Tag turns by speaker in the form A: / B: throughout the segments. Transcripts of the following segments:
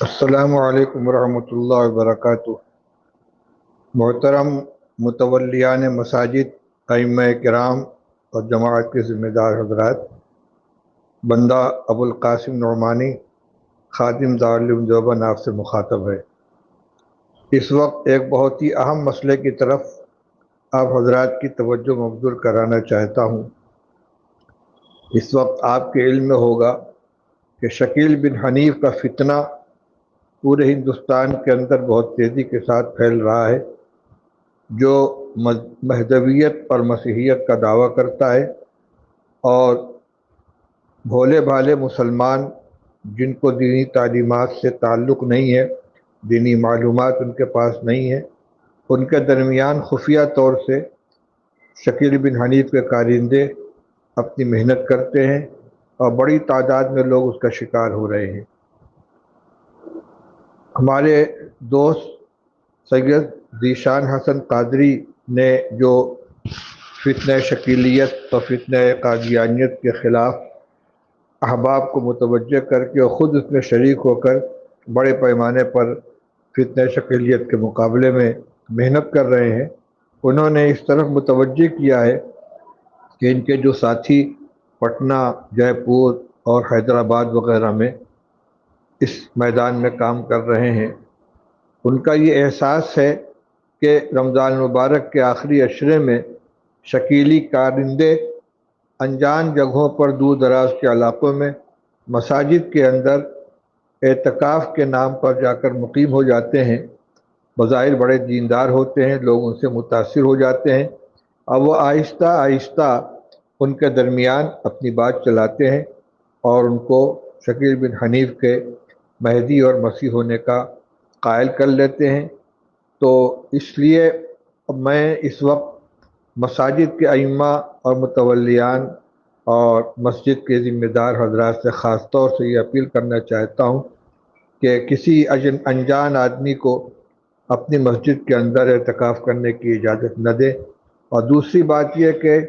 A: السلام علیکم ورحمۃ اللہ وبرکاتہ۔ محترم متولیان مساجد، ائمہ کرام اور جماعت کے ذمہ دار حضرات، بندہ ابو القاسم نعمانی خادم دارالعلوم دیوبند آپ سے مخاطب ہے۔ اس وقت ایک بہت ہی اہم مسئلے کی طرف آپ حضرات کی توجہ مبذول کرانا چاہتا ہوں۔ اس وقت آپ کے علم میں ہوگا کہ شکیل بن حنیف کا فتنہ پورے ہندوستان کے اندر بہت تیزی کے ساتھ پھیل رہا ہے، جو مہدویت اور مسیحیت کا دعویٰ کرتا ہے، اور بھولے بھالے مسلمان جن کو دینی تعلیمات سے تعلق نہیں ہے، دینی معلومات ان کے پاس نہیں ہے، ان کے درمیان خفیہ طور سے شکیل بن حنیف کے کارندے اپنی محنت کرتے ہیں اور بڑی تعداد میں لوگ اس کا شکار ہو رہے ہیں۔ ہمارے دوست سید ذیشان حسن قادری نے جو فتنہ شکیلیت اور فتنہ قادیانیت کے خلاف احباب کو متوجہ کر کے اور خود اس میں شریک ہو کر بڑے پیمانے پر فتنہ شکیلیت کے مقابلے میں محنت کر رہے ہیں، انہوں نے اس طرف متوجہ کیا ہے کہ ان کے جو ساتھی پٹنہ، جے پور اور حیدرآباد وغیرہ میں اس میدان میں کام کر رہے ہیں، ان کا یہ احساس ہے کہ رمضان المبارک کے آخری عشرے میں شکیلی کارندے انجان جگہوں پر دور دراز کے علاقوں میں مساجد کے اندر اعتکاف کے نام پر جا کر مقیم ہو جاتے ہیں۔ بظاہر بڑے دیندار ہوتے ہیں، لوگ ان سے متاثر ہو جاتے ہیں، اور وہ آہستہ آہستہ ان کے درمیان اپنی بات چلاتے ہیں اور ان کو شکیل بن حنیف کے مہدی اور مسیح ہونے کا قائل کر لیتے ہیں۔ تو اس لیے میں اس وقت مساجد کے ائمہ اور متولیان اور مسجد کے ذمہ دار حضرات سے خاص طور سے یہ اپیل کرنا چاہتا ہوں کہ کسی انجان آدمی کو اپنی مسجد کے اندر اعتکاف کرنے کی اجازت نہ دے۔ اور دوسری بات یہ کہ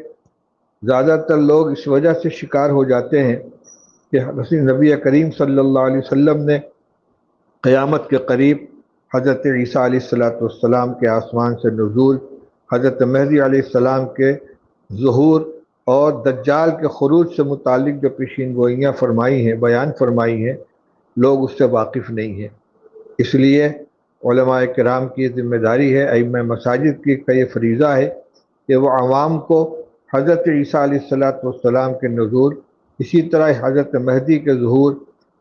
A: زیادہ تر لوگ اس وجہ سے شکار ہو جاتے ہیں کہ نبی کریم صلی اللہ علیہ وسلم نے قیامت کے قریب حضرت عیسیٰ علیہ السلام کے آسمان سے نزول، حضرت مہدی علیہ السلام کے ظہور اور دجال کے خروج سے متعلق جو پیشین گوئیاں فرمائی ہیں، بیان فرمائی ہیں، لوگ اس سے واقف نہیں ہیں۔ اس لیے علماء کرام کی ذمہ داری ہے، ائمہ مساجد کی کا یہ فریضہ ہے کہ وہ عوام کو حضرت عیسیٰ علیہ السلام کے نزول، اسی طرح حضرت مہدی کے ظہور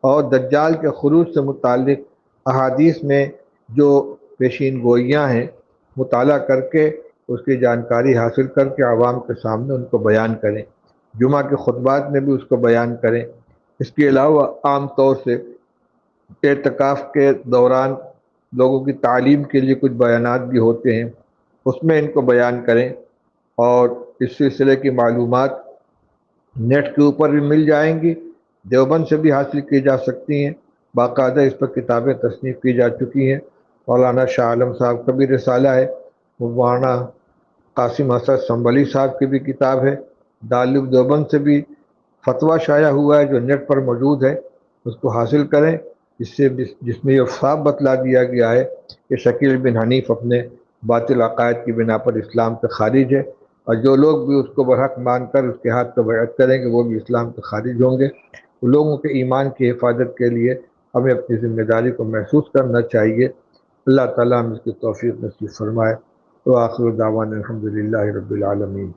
A: اور دجال کے خروج سے متعلق احادیث میں جو پیشین گوئیاں ہیں مطالعہ کر کے اس کی جانکاری حاصل کر کے عوام کے سامنے ان کو بیان کریں، جمعہ کے خطبات میں بھی اس کو بیان کریں۔ اس کے علاوہ عام طور سے اعتکاف کے دوران لوگوں کی تعلیم کے لیے کچھ بیانات بھی ہوتے ہیں، اس میں ان کو بیان کریں، اور اس سلسلے کی معلومات نیٹ کے اوپر بھی مل جائیں گی، دیوبند سے بھی حاصل کی جا سکتی ہیں، باقاعدہ اس پر کتابیں تصنیف کی جا چکی ہیں۔ مولانا شاہ عالم صاحب کا بھی رسالہ ہے، مولانا قاسم حسن سنبھلی صاحب کی بھی کتاب ہے، دارالعلوم دیوبند سے بھی فتویٰ شائع ہوا ہے جو نیٹ پر موجود ہے، اس کو حاصل کریں، جس میں یہ صاف بتلا دیا گیا ہے کہ شکیل بن حنیف اپنے باطل عقائد کی بنا پر اسلام سے خارج ہے، اور جو لوگ بھی اس کو برحق مان کر اس کے ہاتھ پہ بیعت کریں گے وہ بھی اسلام سے خارج ہوں گے۔ لوگوں کے ایمان کی حفاظت کے لیے ہمیں اپنی ذمہ داری کو محسوس کرنا چاہیے۔ اللہ تعالیٰ ہم اس کی توفیق نصیب فرمائے۔ وآخر دعوانا الحمدللہ رب العالمین۔